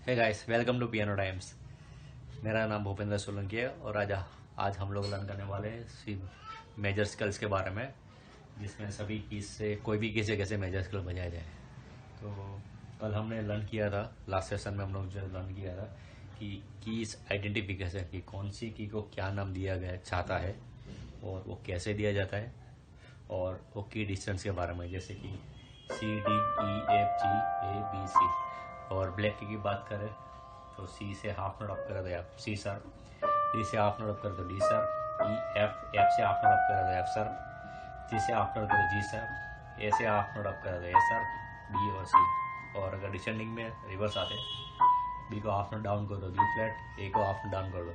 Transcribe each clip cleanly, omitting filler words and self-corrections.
Hey guys, welcome to piano times. मेरा नाम भूपेंद्र सोलंकी है और आज हम लोग लर्न करने वाले हैं सी मेजर स्केल्स के बारे में, जिसमें सभी कीज से कोई भी कीज से कैसे मेजर स्केल बजाया जाए। तो कल हमने लर्न किया था, लास्ट सेशन में हम लोग जो लर्न किया था कि कीज आइडेंटिफिकेशन, की कौन सी की को क्या नाम दिया गया चाहता है और वो कैसे दिया जाता है, और वो की डिस्टेंस के बारे में, जैसे कि C, D, E, F, G, A, B, C। और ब्लैक की बात करें तो सी से हाफ नोट अप कर दो आप सी सर, डी से हाफ नोट अप कर दो डी सर, ई एफ से हाफ नोट अप कर दो एफ सर, जी से हाफ नोट कर दो जी सर, ए से हाफ नोट अप कर दो ए सर, बी और सी। और अगर डिसेंडिंग में रिवर्स आते, बी को हाफ नोट डाउन कर दो बी फ्लैट, ए को हाफ नोट डाउन कर दो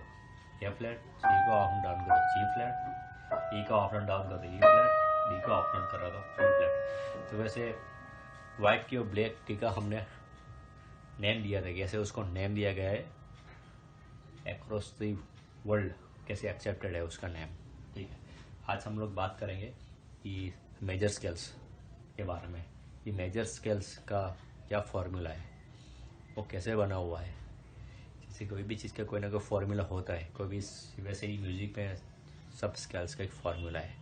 ए फ्लैट, सी को हाफ नोट डाउन कर दो जी फ्लैट, ई को हाफ नोट डाउन कर दो ई फ्लैट, डी को हाफ नोट कर दो ई फ्लैट। तो वैसे व्हाइट की और ब्लैक की का हमने नेम दिया था, कैसे उसको नेम दिया गया है अक्रॉस द वर्ल्ड, कैसे एक्सेप्टेड है उसका नेम। ठीक है, आज हम लोग बात करेंगे कि मेजर स्केल्स के बारे में। ये मेजर स्केल्स का क्या फॉर्मूला है, वो कैसे बना हुआ है। जैसे कोई भी चीज़ का कोई ना कोई फॉर्मूला होता है, कोई भी, वैसे ही म्यूजिक में सब स्केल्स का एक फॉर्मूला है,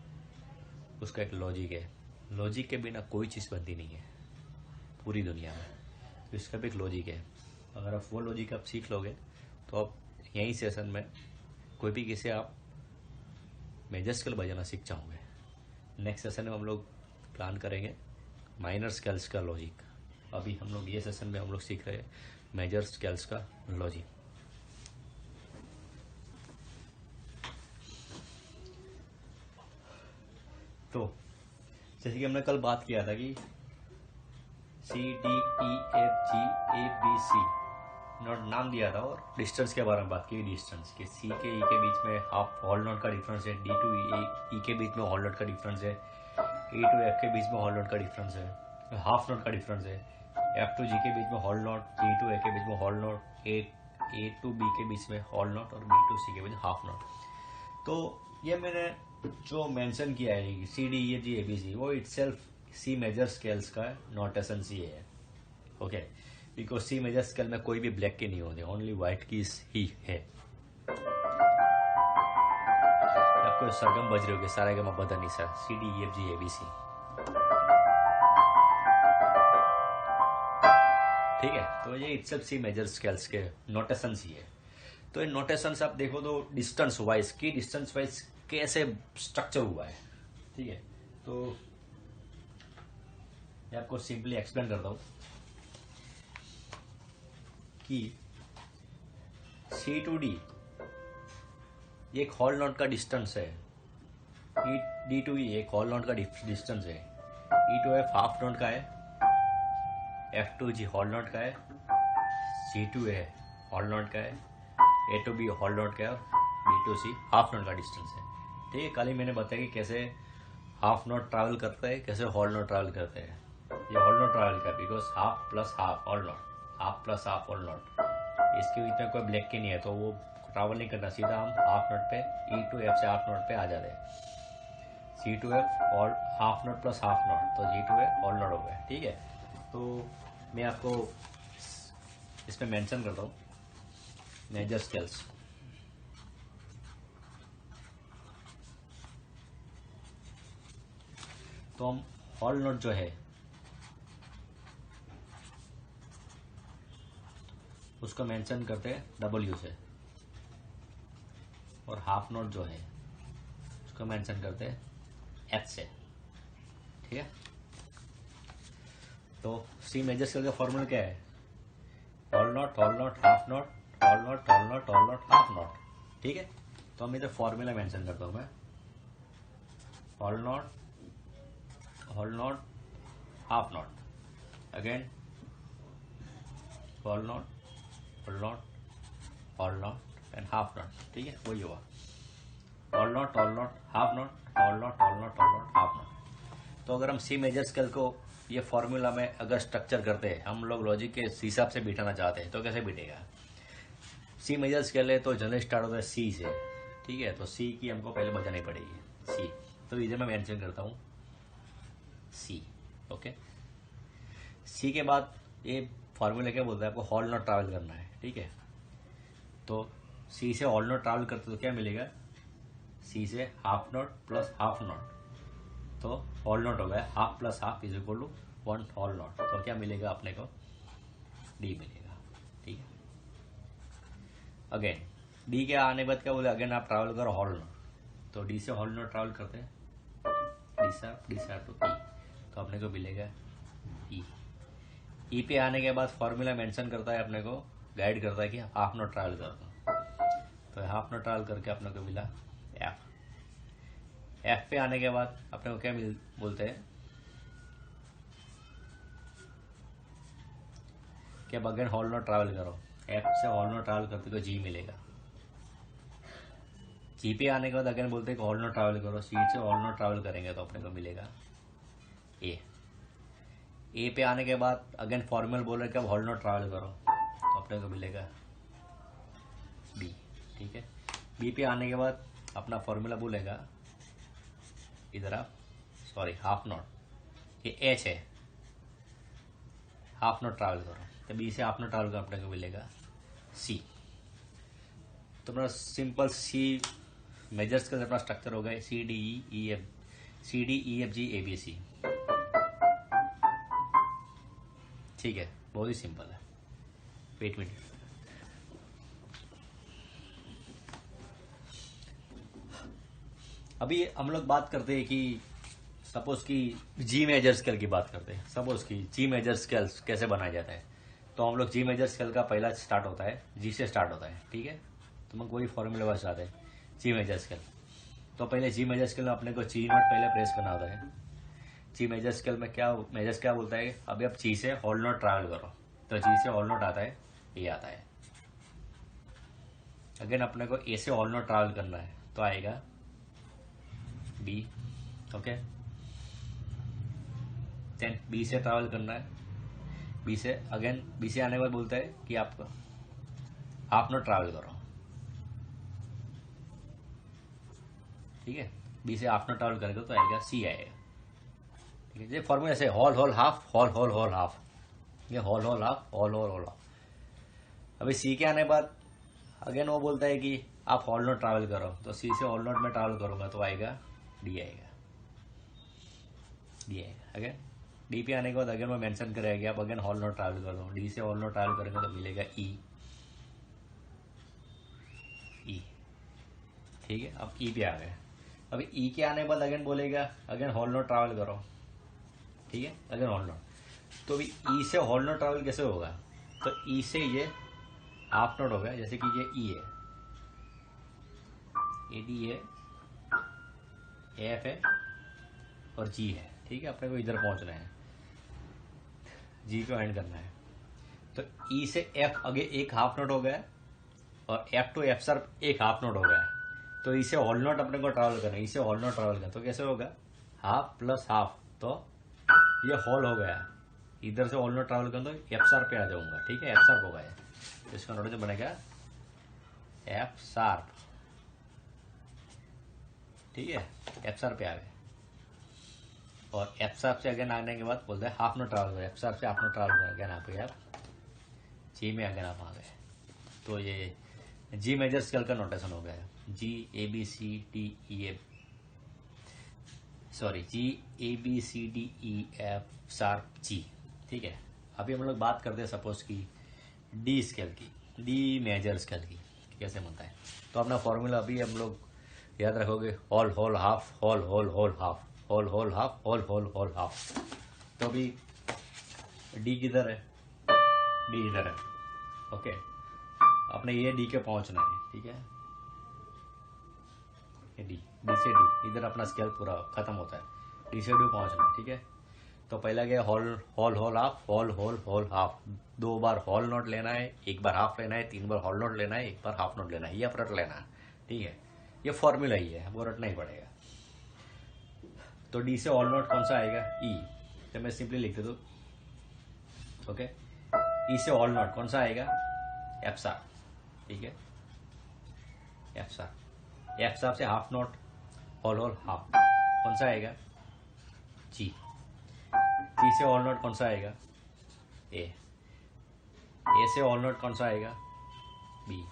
उसका एक लॉजिक है। लॉजिक के बिना कोई चीज़ बनती नहीं है पूरी दुनिया में, तो इसका भी एक लॉजिक है। अगर आप वो लॉजिक आप सीख लोगे तो आप यहीं सेशन में कोई भी किसी आप मेजर स्केल बजाना सीख जाओगे। नेक्स्ट सेशन में हम लोग प्लान करेंगे माइनर स्केल्स का लॉजिक। अभी हम लोग ये सेशन में हम लोग सीख रहे हैं मेजर स्केल्स का लॉजिक। तो जैसे कि हमने कल बात किया था कि C, D, E, F, G, A, B, C note नाम दिया था, और डिस्टेंस के बारे में बात की। डिस्टेंस के C के E के बीच में हाफ होल नोट का डिफरेंस है, D टू E के बीच में होल नोट का डिफरेंस है, E टू F के बीच में होल नोट का डिफरेंस है, हाफ नोट का डिफरेंस है, F टू G के बीच में whole note, G to A के बीच में whole note, A to B के बीच में होल नोट, और B टू C के बीच में हाफ नोट। तो ये मैंने जो मेंशन किया है C, D, E, F, G, A, B, C, वो इटसेल्फ सी मेजर स्केल्स का नोटेशन सी है। Okay, because C major scale में कोई भी ब्लैक की नहीं होती, ओनली व्हाइट की ही है। आपको सरगम बज रही होगी, सारे का मबदा नहीं sir, C, D, E, F, G, A, B, C। ठीक है, तो ये इटसेल्फ सी मेजर स्केल्स के नोटेशन ही है। तो ये नोटेशन आप देखो तो डिस्टेंस वाइज कैसे स्ट्रक्चर हुआ है। ठीक है, तो मैं आपको सिंपली एक्सप्लेन करता हूं कि C टू D एक हॉल नोट का डिस्टेंस है, D टू E एक हॉल नोट का डिस्टेंस है, E to F half note का है, F to G whole note का है, C to A whole note का है, A to B whole note का है, और B to C half note का डिस्टेंस है। ठीक है, कल ही मैंने बताया कि कैसे हाफ नोट ट्रैवल करते हैं, कैसे हॉल नोट ट्रैवल करते हैं। ये हॉल नोट ट्रैवल का, because half plus half hall note, half plus half hall note, इसके बीच में कोई ब्लैक की नहीं है, तो वो ट्रैवल नहीं करना, सीधा हम हाफ नोट पे E टू F से हाफ नोट पे आ जाते हैं। C टू F और half note plus half note, तो G to A whole note हो गया। ठीक है, तो मैं आपको इसमें मेंशन करता हूँ मेजर स्केल्स। तो हम हॉल नोट जो है उसको मेंशन करते हैं W से, और हाफ नोट जो है उसको मेंशन करते हैं H से। ठीक है, तो सी मेजर स्केल का फॉर्मूला क्या है? Hall note, hall note, half note, hall note, hall note, hall note, half note. ठीक है, तो हम इधर फॉर्मूला मेंशन करता हूं मैं, hall note, hall note, half note, again hall note, hall note, hall note and half note. ठीक है, वही हुआ hall note, hall note, half note, hall note, hall note, hall note, half note. तो अगर हम सी मेजर स्केल को ये formula में अगर स्ट्रक्चर करते हैं, हम लोग लॉजिक के हिसाब से बिठाना चाहते हैं, तो कैसे बिठेगा? सी मेजर स्केल है तो जनरल स्टार्ट होता है सी से। ठीक है, तो सी की हमको पहले बजानी पड़ेगी सी, तो इधर मैं मेंशन करता हूँ सी। ओके, सी के बाद ये फॉर्मूला क्या बोलता है, आपको हॉल नॉट ट्रैवल करना है, ठीक है। तो सी से हॉल नॉट ट्रैवल करते तो क्या मिलेगा, सी से half note plus half note, तो हॉल नॉट हो गया half plus half is equal to 1 whole note, तो क्या मिलेगा अपने को, डी मिलेगा, ठीक है। अगेन डी के आने के बाद क्या बोले, अगेन आप ट्रैवल करो हॉल नॉट, तो डी से हॉल नॉट ट्रैवल करते हैं, डी शार्प टू ई, तो अपने को मिलेगा ई। ई पे आने के बाद फॉर्मूला मेंशन करता है, अपने को गाइड करता है कि हाफ नॉट ट्रैवल कर दो, तो हाफ नॉट ट्रैवल करके अपने को मिला एफ। एफ पे आने के बाद अपने को क्या बोलते हैं कि अब अगेन हॉल नॉट ट्रैवल करो, एफ से हॉल नॉट ट्रैवल करते तो जी मिलेगा। जी पे आने के बाद अगेन बोलते हैं कि हॉल नॉट ट्रैवल करो, सी से हॉल नॉट ट्रैवल करेंगे तो अपने को मिलेगा ए। ए पे आने के बाद अगेन फॉर्मूला बोल रहे कि अब हॉल नॉट ट्रैवल करो, तो अपने को मिलेगा बी, ठीक है। बी पे आने के बाद अपना फॉर्मूला बोलेगा, इधर आप सॉरी हाफ नॉट, ये एच है, हाफ नॉट ट्रैवल करो, तो बी से हाफ नॉट ट्रैवल करो, अपने को मिलेगा सी। तो अपना सिंपल सी मेजर्स का अपना स्ट्रक्चर हो गया C D E F G A B C, ठीक है, बहुत ही सिंपल है। वेट मिनट, अभी हम लोग बात करते हैं कि सपोज की जी मेजर स्केल की बात करते हैं, सपोज की जी मेजर स्केल कैसे बनाया जाता है, तो हम लोग जी मेजर स्केल का पहला स्टार्ट होता है जी से स्टार्ट होता है, ठीक है। तो हम वही फॉर्मूले बस आते हैं जी मेजर स्केल। तो पहले जी मेजर स्केल में अपने को जी नॉट पहले प्रेस करना होता है। जी मेजर स्केल में क्या मेजर्स क्या बोलता है, अभी आप जी से हॉल नॉट ट्रैवल करो, तो जी से हॉल नॉट आता है, ये आता है। अगेन अपने को ए से हॉल नॉट ट्रैवल करना है, तो आएगा बी, ओके। देन बी से ट्रैवल करना है, बी से अगेन बी से आने के बाद बोलता है कि आप हाफ नॉट ट्रैवल करो, ठीक है। बी से हाफ नॉट ट्रैवल करेगा तो आएगा सी आएगा, ठीक है। ये फॉर्मूला ऐसे whole whole half, whole whole whole half, ये whole whole half, whole whole whole half. अभी सी के आने के बाद अगेन वो बोलता है कि आप हॉल नॉट ट्रैवल करो, तो सी से हॉल नॉट में ट्रैवल करूंगा तो आएगा डी आएगा, डी आएगा। अगेन डी पे आने के बाद अगेन वो मेंशन करेगा आप अगेन हॉल नॉट ट्रैवल करो, डी से हॉल नॉट ट्रैवल करेंगे तो मिलेगा ई, ई, ठीक है। अब ई पे आ गए, अभी ई के आने के बाद अगेन बोलेगा अगेन हॉल नॉट ट्रैवल करो, ठीक है, अगेन हॉल नॉट। तो अभी ई से हॉल नॉट ट्रैवल कैसे होगा, तो ई से ये हाफ नॉट होगा, जैसे कि ये ई है, ए डी है, एफ है और जी है, ठीक है। अपने को इधर पहुंचना है, जी को एंड करना है, तो ई से एफ आगे एक हाफ नॉट हो गया और एफ टू एफ सर एक हाफ नॉट हो गया, तो इसे हॉल नॉट अपने को ट्रैवल करना है, इसे हॉल नॉट ट्रैवल करना, तो कैसे होगा हाफ प्लस हाफ, तो ये हॉल हो गया, इधर से हॉल नॉट ट्रैवल कर तो एफ शार्प पे आ जाऊंगा, ठीक है, एफ शार्प होगा ये, तो इसका नोट जो बनेगा एफ शार्प, ठीक है, एफ शार्प पे आ गए। और एफ शार्प से अगेन आने के बाद बोलते हैं हाफ नॉट ट्रैवल करें, एफ शार्प से हाफ नॉट ट्रैवल करें, अगेन आप जी में अगेन आप आ गए, तो ये जी मेजर स्केल का नोटेशन हो गया, G A B C D E F, sorry G A B C D E F sharp G, ठीक है। अभी हम लोग बात करते हैं सपोज की डी स्केल की, डी मेजर स्केल की कैसे बनता है, तो अपना फॉर्मूला अभी हम लोग याद रखोगे hall whole half, whole whole whole half, whole whole half, whole whole whole half. तो अभी डी किधर है, डी इधर है, ओके। अपने ये डी के पहुंचना है, ठीक है, ये डी से डी इधर अपना स्केल पूरा खत्म होता है, डी से डी पहुंचना है, ठीक है। तो पहला गया hall whole whole half, whole whole whole half, 2 बार हॉल नोट लेना है, 1 बार हाफ लेना है, 3 बार हॉल नोट लेना है, 1 बार हाफ नोट लेना है, ये आप रट लेना है, ठीक है। ये फॉर्मूला ही है, वो रटना ही पड़ेगा। तो डी से हॉल नोट कौन सा आएगा, ई, तो मैं सिंपली लिख दे दूं, ओके। ई से हॉल नोट कौन सा आएगा, एफ शार्प, ठीक है, एफ शार्प। एफ शार्प से half note hall whole half कौन सा आएगा, जी। टी से हॉल नोट कौन सा आएगा, ए। ए से ऑल नोट कौन सा आएगा? बी।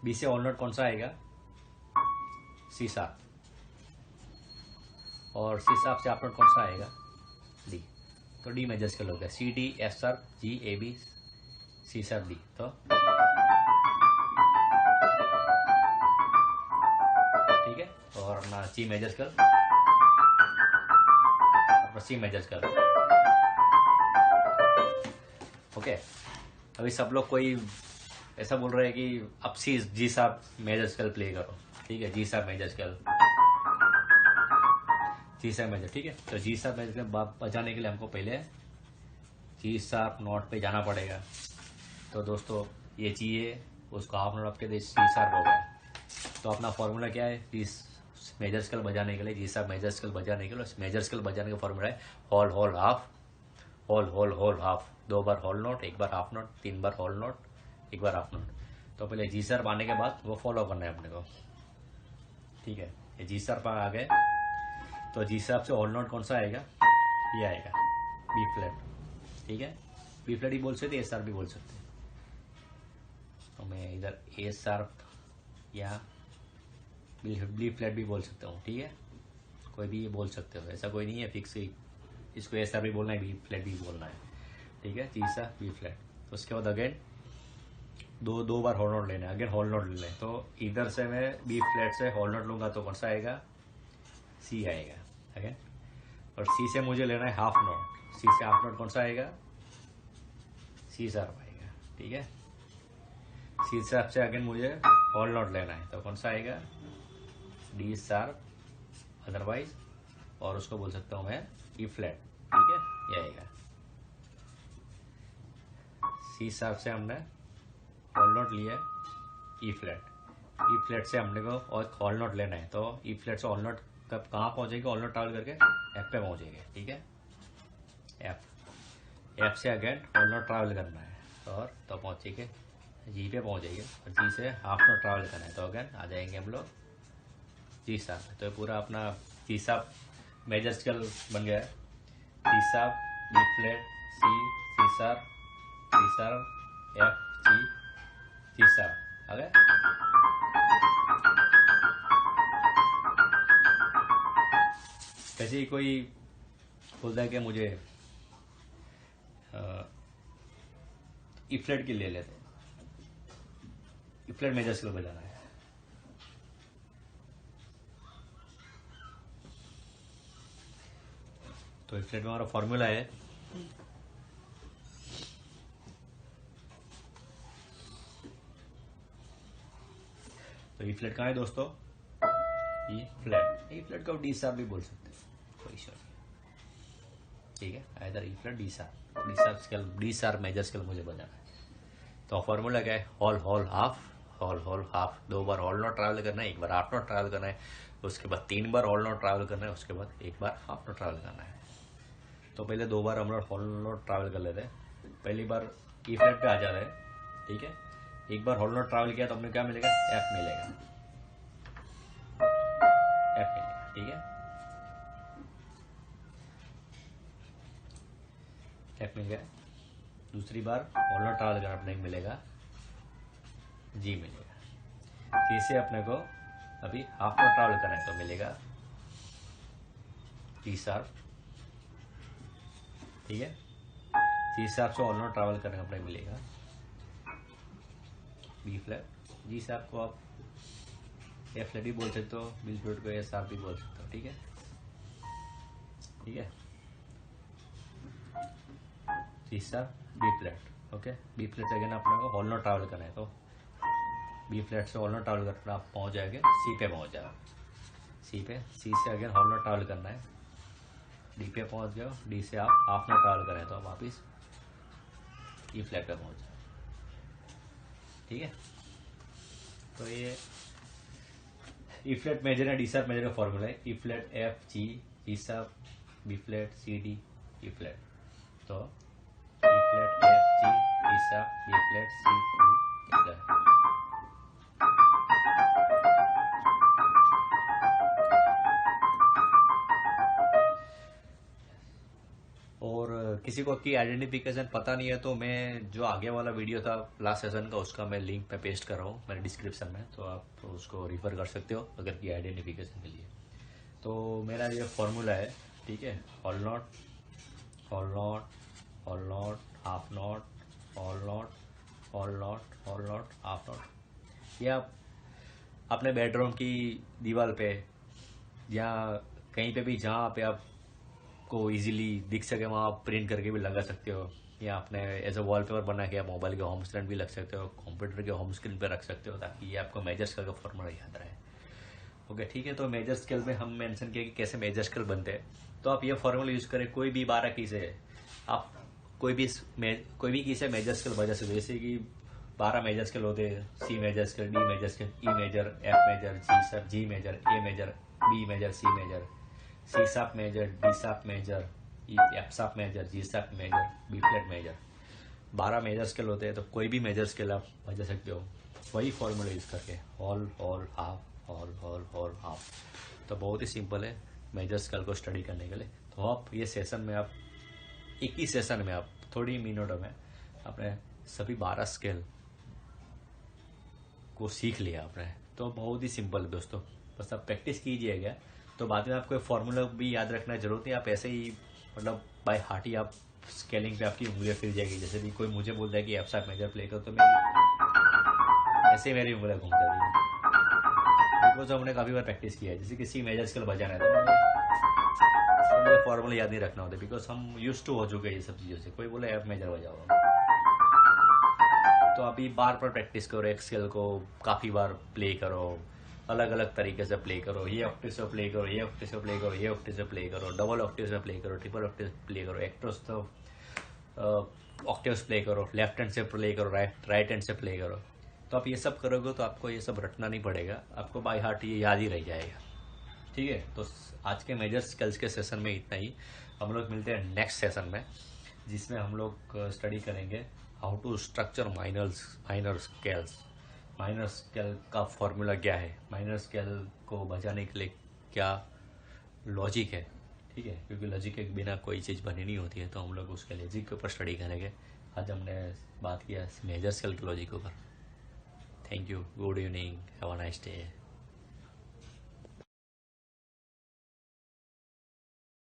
बी से ऑल नोट कौन सा आएगा? C sharp. और सी शार्प से हाफ नोट कौन सा आएगा? डी। तो डी मेजर स्केल हो गया। C D F sharp G A B C sharp D. तो ठीक है। और अपना सी मेजर स्केल, अपना सी मेजर स्केल। ओके। अभी सब लोग कोई ऐसा बोल रहे हैं कि अब C G sharp major scale play करो। ठीक है, G sharp major scale, G sharp major. ठीक है, तो जी शार्प मेजर स्केल बजाने के लिए हमको पहले जी शार्प नोट पे जाना पड़ेगा। तो दोस्तों ये जी है, उसको हाफ नोट आपके सी शार्प हो गया। तो अपना फॉर्मूला क्या है? इस मेजर स्केल बजाने के लिए, जी शार्प मेजर स्केल बजाने के लिए मेजर स्केल बजाने का फॉर्मूला है whole whole half, whole whole whole half. 2 बार होल नोट, 1 बार हाफ नोट, 3 बार होल नोट, 1 बार हाफ नोट। तो पहले जी शार्प आने के बाद वो फॉलो करना है अपने को। ठीक है, ये जी शार्प आ गए तो जी शार्प से होल नोट कौन सा आएगा? ये आएगा बी फ्लैट। ठीक है, बी फ्लैट ही बोल सकते, ए शार्प भी बोल सकते। तो मैं इधर ए शार्प या बी फ्लैट भी बोल सकता हूँ। ठीक है, कोई भी ये बोल सकते हो, ऐसा कोई नहीं है फिक्स ही। इसको ए शार्प भी बोलना है, बी फ्लैट भी बोलना है। ठीक है, जी शार्प बी फ्लैट। तो उसके बाद अगेन दो बार होल नोट लेना है, अगेन होल नोट ले लें। तो इधर से मैं बी फ्लैट से होल नोट लूंगा तो कौन सा आएगा? सी आएगा। अगेन, और सी से मुझे लेना है हाफ नोट। सी से हाफ नोट कौन सा आएगा? सी शार्प आएगा। ठीक है, सी शार्प से अगेन मुझे होल नोट लेना है तो कौन सा आएगा? डी शार्प अदरवाइज, और उसको बोल सकता हूं मैं ई फ्लैट। ठीक है, ये आएगा। सी शार्प से हमने होल नोट लिया ई फ्लैट। ई फ्लैट से हमने को और होल नोट लेना है तो ई फ्लैट से होल नोट कब कहाँ पहुंचेगी? होल नोट ट्रैवल करके एफ पे पहुंचेंगे। ठीक है, एफ। एफ से अगेन होल नोट ट्रैवल करना है और तो पहुंचेंगे जी पे पहुंचेंगे, और जी से हाफ नोट ट्रैवल करना है तो अगेन आ जाएंगे हम लोग जी शार्प। तो पूरा अपना जी शार्प मेजर स्केल बन गया है। G sharp, B flat, C sharp, C sharp, F, G sharp. आ गया। कैसे ही कोई बोलता है कि मुझे ई फ्लैट की ले लेते, ई फ्लैट मेजर स्केल बजाना है। तो ई फ्लैट में हमारा फॉर्मूला है तो ई फ्लैट कहाँ है दोस्तों? ई फ्लैट। ई फ्लैट को डी शार्प भी बोल सकते हैं, कोई इशू नहीं। ठीक है, इधर E flat D sharp scale, D sharp major scale मुझे बजाना है। तो फॉर्मूला क्या है? Whole whole half, whole whole half. 2 बार होल नोट ट्रैवल करना है, 1 बार हाफ नोट ट्रैवल करना है, उसके बाद 3 बार होल नोट ट्रैवल करना है, उसके बाद 1 बार हाफ नोट ट्रैवल करना है। तो पहले 2 बार हम लोग होल नोट ट्रैवल कर लेते हैं। पहली बार ई फ्लैट पे आ जा रहे हैं। ठीक है, 1 बार होल नोट ट्रैवल किया तो हमें क्या मिलेगा? एफ मिलेगा, एफ मिलेगा। ठीक है, एफ मिल गया। दूसरी बार होल नोट ट्रैवल करना अपने मिलेगा जी मिलेगा। सी से अपने को अभी हाफ नोट ट्रैवल करना है तो मिलेगा टी शार्प। ठीक है, सी शार्प से होल नोट ट्रैवल करने अपने मिलेगा बी फ्लैट। जी शार्प को आप ए फ्लैट भी बोल सकते हो, बी फ्लैट को ए शार्प भी बोल सकते हो। ठीक है, ठीक है, C sharp B flat. Okay, B flat से अगेन अपने को होल नोट ट्रैवल करना है तो बी फ्लैट से होल नोट ट्रैवल करना आप पहुंच जाएंगे सी पे पहुंच जाओ। सी पे, सी से अगेन होल नोट ट्रैवल करना है, डी पे पहुंच जाओ, डी से आप हाफ नोट ट्रैवल करें तो वापिस ई फ्लैट पे पहुंच जाओ। ठीक है, तो ये ई फ्लैट मेजर है, डी शार्प मेजर का फॉर्मूला है। E flat F G, G sharp B flat C D, E flat. तो E flat F G, G sharp B flat C D, E flat. और किसी को की identification पता नहीं है तो मैं जो आगे वाला वीडियो था लास्ट सेशन का उसका मैं लिंक पे पेस्ट कर रहा हूँ मेरे डिस्क्रिप्शन में, तो आप उसको रिफर कर सकते हो अगर की आइडेंटिफिकेशन के लिए। तो मेरा ये फॉर्मूला है, ठीक है, whole note, whole note, whole note, half note, whole note, whole note, whole note, half note. ये आप अपने बेडरूम की दीवार पे या कहीं पे भी जहाँ पे आपको इजीली दिख सके वहाँ आप प्रिंट करके भी लगा सकते हो, या आपने एज अ वॉलपेपर बना के आप मोबाइल के होम स्क्रीन भी लग सकते हो, कंप्यूटर के होम स्क्रीन पे रख सकते हो, ताकि ये आपको मेजर स्केल का फॉर्मूला याद रहे। ओके, ठीक है। तो मेजर स्केल में हम मेंशन किया कि कैसे मेजर स्केल बनते हैं। तो आप ये फॉर्मूला यूज करें, कोई भी 12 की से आप कोई भी की से मेजर स्केल बजा सकते हो। जैसे कि 12 मेजर स्केल होते हैं, C major scale, D major scale, E major, F major, G major, A major, B major, C major, C sharp major, D sharp major, F sharp major, G sharp major, B flat major. 12 major scale होते हैं, तो कोई भी major scale आप बजा सकते हो वही फॉर्मूला यूज करके, whole, whole, half, whole, whole, whole, half. तो बहुत ही सिंपल है मेजर स्केल को स्टडी करने के लिए। तो आप ये सेशन में आप एक ही सेशन में आप थोड़ी मिनटों में अपने सभी 12 स्केल को सीख लिया आपने। तो बहुत ही सिंपल दोस्तों, बस आप प्रैक्टिस कीजिएगा तो बाद में आपको फॉर्मूला भी याद रखना जरूरत नहीं। आप ऐसे ही मतलब बाय हार्ट ही आप स्केलिंग पे आपकी उंगलियां फिर जाएगी। जैसे भी कोई मुझे बोलता है कि एफ शार्प मेजर प्ले करो तो मेरी ऐसे मेरी उंगलियां घूम जाती है, बिकॉज हमने काफी बार प्रैक्टिस किया है। जैसे किसी मेजर स्केल बजाना है तो मुझे फॉर्मूला याद नहीं रखना होता, बिकॉज हम यूज टू हो चुके हैं ये सब चीजों से। कोई बोले एफ मेजर बजाओ, तो अभी बार बार प्रैक्टिस करो, एक स्केल को काफी बार प्ले करो, अलग अलग तरीके से प्ले करो। ये ऑक्टेव से प्ले करो, ये ऑक्टेव से प्ले करो, ये ऑक्टेव से प्ले करो, डबल ऑक्टेव से प्ले करो, ट्रिपल ऑक्टेव से प्ले करो, एक्ट्रोस तो ऑक्टेव्स प्ले करो, लेफ्ट हैंड से प्ले करो, राइट हैंड से प्ले करो। तो आप ये सब करोगे तो आपको ये सब रटना नहीं पड़ेगा, आपको बाय हार्ट ये याद ही रह जाएगा। ठीक है, तो आज के मेजर स्केल्स के सेशन में इतना ही। हम लोग मिलते हैं नेक्स्ट सेशन में, जिसमें हम लोग स्टडी करेंगे how to structure minor scales. Minor scale का फॉर्मूला क्या है, माइनर स्केल को बजाने के लिए क्या लॉजिक है। ठीक है, क्योंकि लॉजिक के बिना कोई चीज़ बनी नहीं होती है, तो हम लोग उसके लॉजिक के ऊपर स्टडी करेंगे। आज हमने बात किया मेजर स्केल के लॉजिक के ऊपर। Thank you, good evening, have a nice day.